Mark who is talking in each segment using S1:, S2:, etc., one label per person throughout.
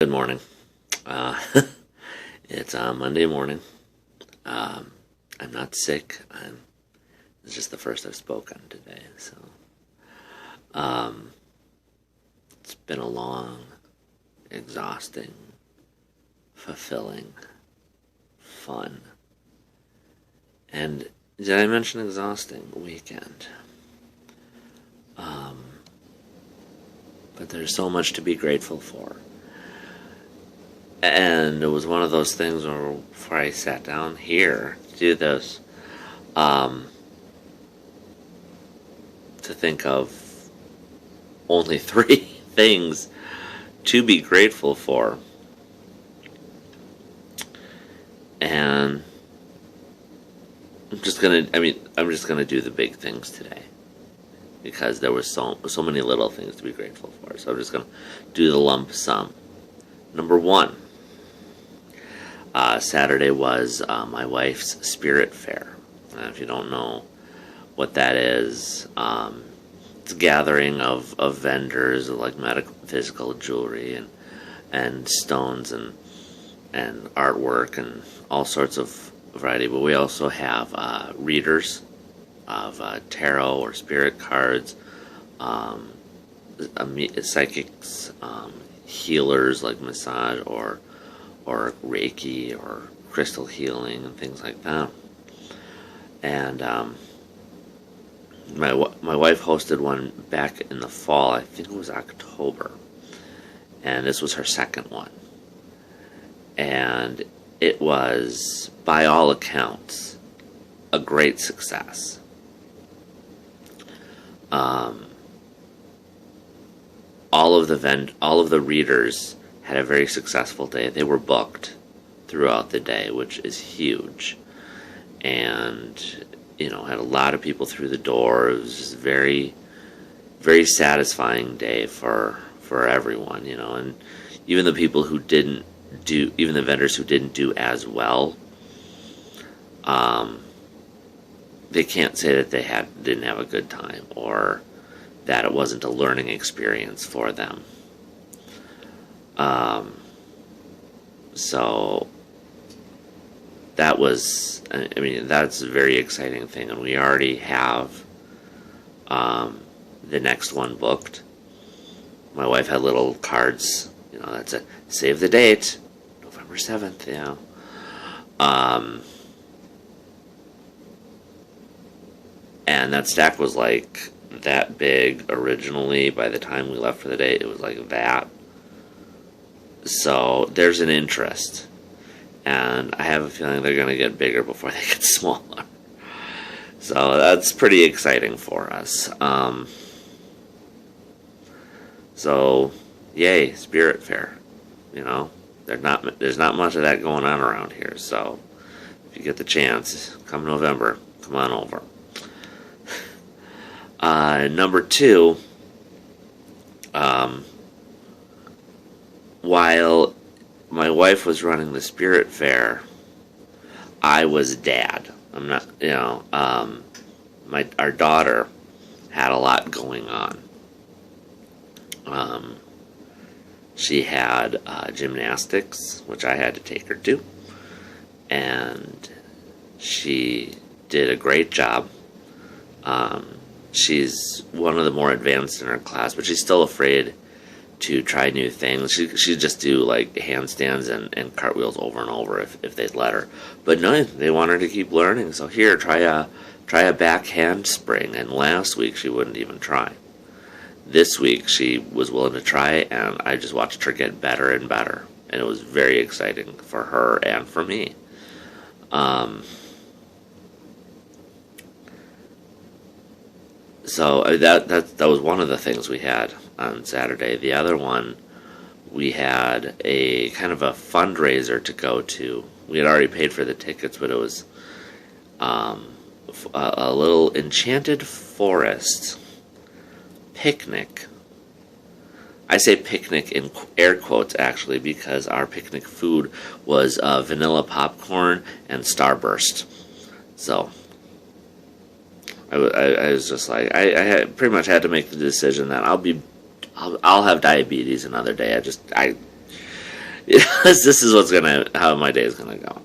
S1: Good morning. Uh, it's Monday morning. Um, I'm not sick. It's just the first I've spoken today. So um, it's been a long, exhausting, fulfilling, fun, and did I mention exhausting weekend? Um, but there's so much to be grateful for. And it was one of those things where before I sat down here to do this, um, to think of only three things to be grateful for. And I'm just gonna do the big things today because there was so many little things to be grateful for. So I'm just gonna do the lump sum. Number one, Saturday was my wife's spirit fair. If you don't know what that is, it's a gathering of vendors like medical, physical jewelry and stones and artwork and all sorts of variety. But we also have readers of tarot or spirit cards, psychics, healers like massage or Reiki or crystal healing and things like that. And my wife hosted one back in the fall. I think it was October, and this was her second one. And it was, by all accounts, a great success. All of the readers had a very successful day. They were booked throughout the day, which is huge, and had a lot of people through the door. It was just very, very satisfying day for everyone, and even the people who didn't do, even the vendors who didn't do as well, they can't say that they didn't have a good time or that it wasn't a learning experience for them. So that's a very exciting thing, and we already have the next one booked. My wife had little cards, that's a save the date, November 7th, and that stack was like that big originally. By the time we left for the day, it was like that. So there's an interest, and I have a feeling they're going to get bigger before they get smaller. So that's pretty exciting for us. So yay, Spirit Fair. There's not much of that going on around here. So if you get the chance, come November, come on over. Number two, while my wife was running the Spirit Fair, I was dad. I'm not, our daughter had a lot going on. She had gymnastics, which I had to take her to, and she did a great job. She's one of the more advanced in her class, but she's still afraid to try new things. She'd just do like handstands and cartwheels over and over if they'd let her. But no, they want her to keep learning. So here, try a back handspring. And last week she wouldn't even try. This week she was willing to try, and I just watched her get better and better. And it was very exciting for her and for me. So that was one of the things we had on Saturday. The other one, we had a kind of a fundraiser to go to. We had already paid for the tickets, but it was a little enchanted forest picnic. I say picnic in air quotes, actually, because our picnic food was vanilla popcorn and Starburst. So I was just like, I pretty much had to make the decision that I'll have diabetes another day. This is how my day is gonna go.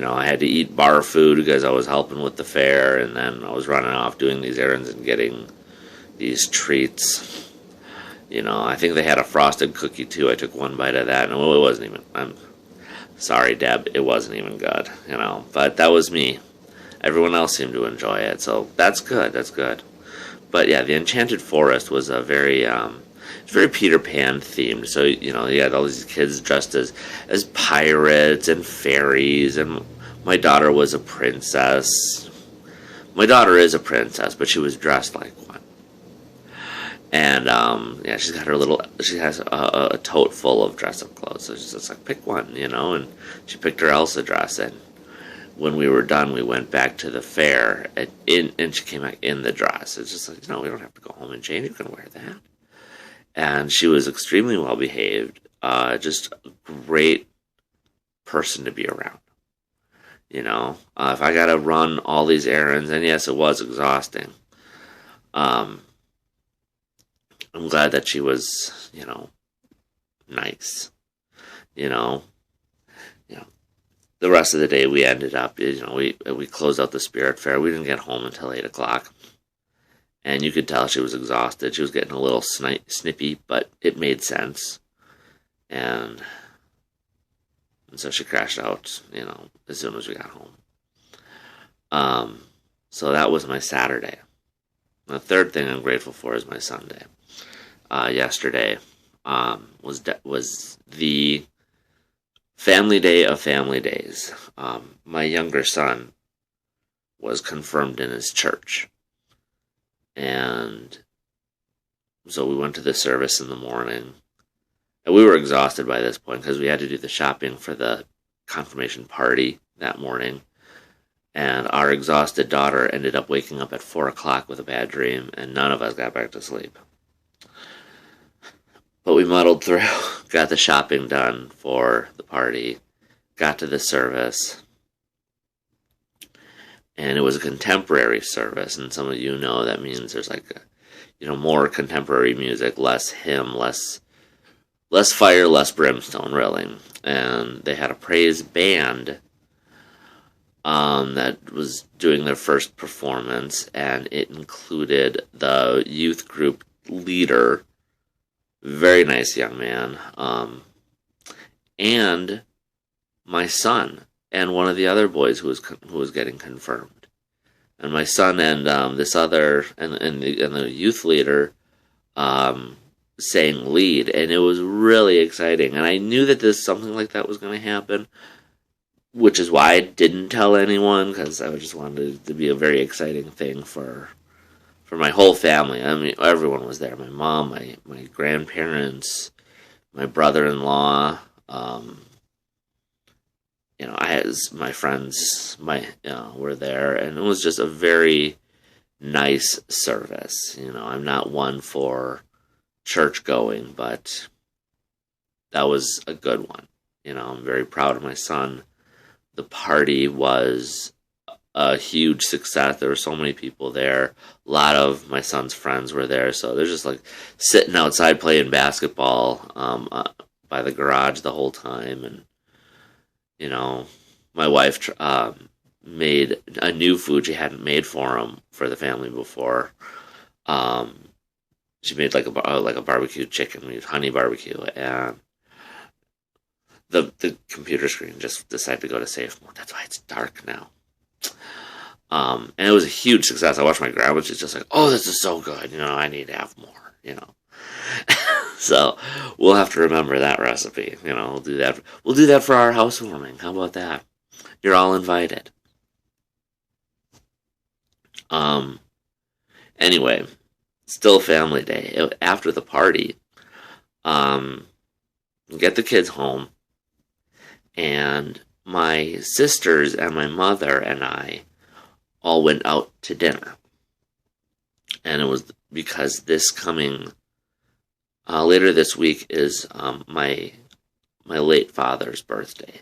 S1: I had to eat bar food because I was helping with the fair, and then I was running off doing these errands and getting these treats. I think they had a frosted cookie too. I took one bite of that, and it wasn't even. I'm sorry, Deb, it wasn't even good. But that was me. Everyone else seemed to enjoy it, so that's good. That's good. But yeah, the Enchanted Forest was it's very Peter Pan themed. So you had all these kids dressed as pirates and fairies, and my daughter was a princess. My daughter is a princess, but she was dressed like one. And yeah, she has a tote full of dress-up clothes. So she's just like, pick one, and she picked her Elsa dress. And when we were done, we went back to the fair, and she came back in the dress. It's just like, we don't have to go home and change. You can wear that. And she was extremely well behaved. Just a great person to be around. If I got to run all these errands, and yes, it was exhausting. I'm glad that she was, nice. You know, the rest of the day we ended up, we closed out the spirit fair. We didn't get home until 8 o'clock. And you could tell she was exhausted. She was getting a little snippy, but it made sense. And so she crashed out, as soon as we got home. So that was my Saturday. The third thing I'm grateful for is my Sunday. Yesterday was the family day of family days. My younger son was confirmed in his church. And so we went to the service in the morning. And we were exhausted by this point because we had to do the shopping for the confirmation party that morning. And our exhausted daughter ended up waking up at 4 o'clock with a bad dream, and none of us got back to sleep. But we muddled through, got the shopping done for the party, got to the service. And it was a contemporary service, and some of you know that means there's more contemporary music, less hymn, less fire, less brimstone, really. And they had a praise band that was doing their first performance, and it included the youth group leader, very nice young man, and my son. And one of the other boys who was getting confirmed, and my son and this other and the youth leader sang lead, and it was really exciting. And I knew that something like that was going to happen, which is why I didn't tell anyone, because I just wanted it to be a very exciting thing for my whole family. I mean, everyone was there: my mom, my grandparents, my brother-in-law. I had my friends, were there, and it was just a very nice service. I'm not one for church going, but that was a good one. I'm very proud of my son. The party was a huge success. There were so many people there. A lot of my son's friends were there, so they're just sitting outside playing basketball by the garage the whole time. And my wife made a new food she hadn't made for the family before. She made like a barbecue chicken. We used honey barbecue, and the computer screen just decided to go to safe mode. That's why it's dark now. And it was a huge success. I watched my grandma. She's just like, "Oh, this is so good. I need to have more." So we'll have to remember that recipe. We'll do that. We'll do that for our housewarming. How about that? You're all invited. Anyway, still family day. After the party, get the kids home, and my sisters and my mother and I all went out to dinner. And it was because this coming later this week is my late father's birthday.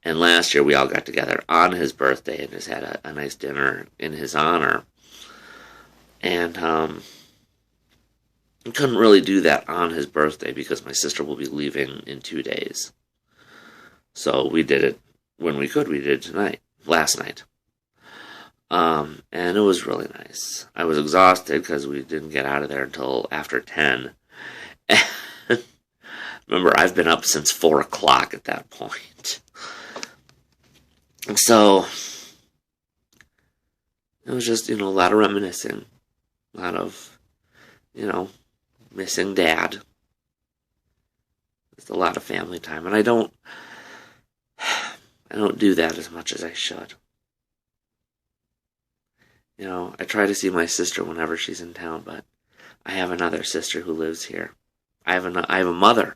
S1: And last year we all got together on his birthday and just had a nice dinner in his honor. And it I couldn't really do that on his birthday because my sister will be leaving in 2 days. So we did it when we could. We did it last night. And it was really nice. I was exhausted because we didn't get out of there until after 10. And remember, I've been up since 4 o'clock at that point. And so it was just, a lot of reminiscing. A lot of, missing Dad. It's a lot of family time. And I don't do that as much as I should. I try to see my sister whenever she's in town, but I have another sister who lives here. I have a mother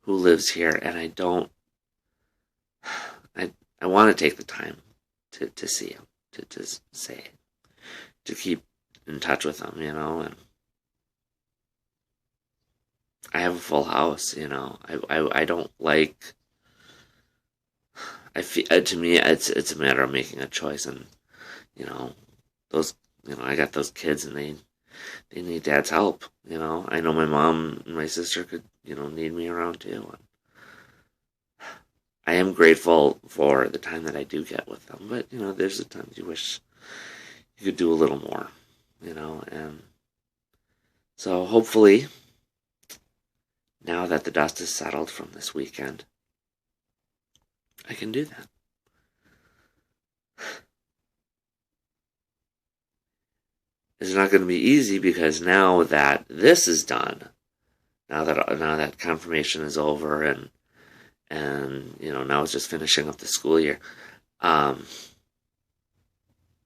S1: who lives here, and I don't. I want to take the time to see him, to say, to keep in touch with him, and I have a full house, I don't like. I feel, to me, it's a matter of making a choice, and those, I got those kids, and they need Dad's help. I know my mom and my sister could, need me around too. I am grateful for the time that I do get with them, but there's the times you wish you could do a little more, and so hopefully, now that the dust is settled from this weekend, I can do that. It's not going to be easy because now that this is done, now that confirmation is over, and now it's just finishing up the school year. I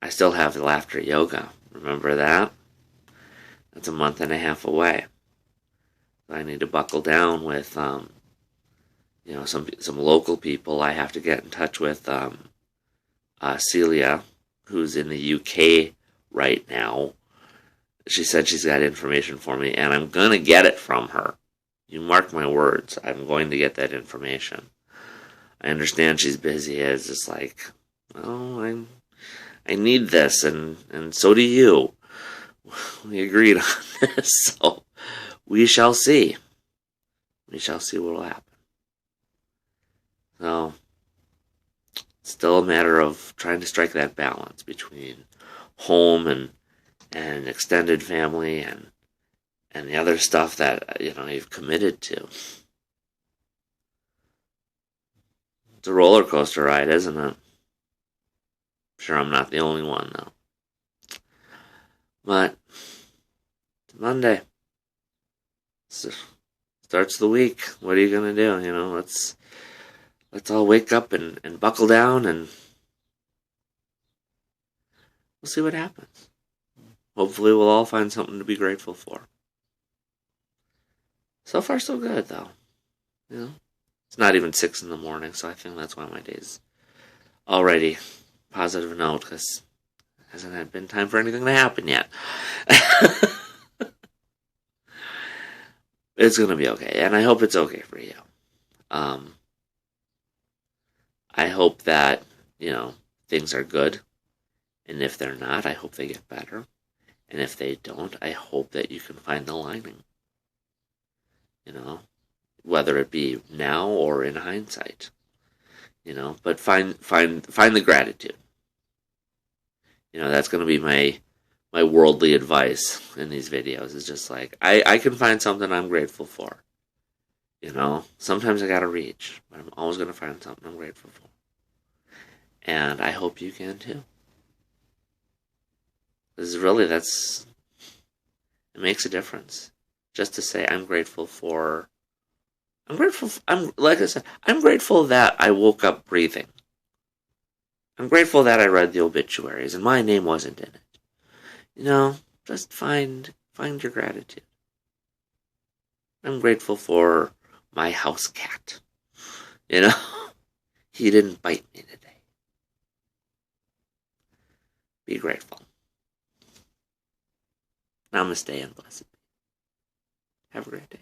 S1: still have the laughter yoga. Remember that? That's a month and a half away. I need to buckle down with some local people. I have to get in touch with Celia, who's in the UK right now. She said she's got information for me, and I'm going to get it from her. You mark my words. I'm going to get that information. I understand she's busy. It's just like, I need this, and so do you. We agreed on this, so we shall see. We shall see what will happen. So, it's still a matter of trying to strike that balance between home and extended family and the other stuff that you've committed to. It's a roller coaster ride, isn't it? I'm sure I'm not the only one though. But it's Monday. Starts the week. What are you gonna do? Let's all wake up and buckle down, and we'll see what happens. Hopefully we'll all find something to be grateful for. So far, so good, though. It's not even 6 in the morning, so I think that's why my day's already positive note, because it hasn't been time for anything to happen yet. It's going to be okay, and I hope it's okay for you. I hope that, things are good, and if they're not, I hope they get better. And if they don't, I hope that you can find the lining. Whether it be now or in hindsight. But find the gratitude. That's going to be my worldly advice in these videos. Is just like I can find something I'm grateful for. Sometimes I gotta reach, but I'm always going to find something I'm grateful for. And I hope you can too. Because really, it makes a difference. Just to say, I'm grateful, like I said, I'm grateful that I woke up breathing. I'm grateful that I read the obituaries and my name wasn't in it. Just find your gratitude. I'm grateful for my house cat. He didn't bite me today. Be grateful. Namaste and blessed be. Have a great day.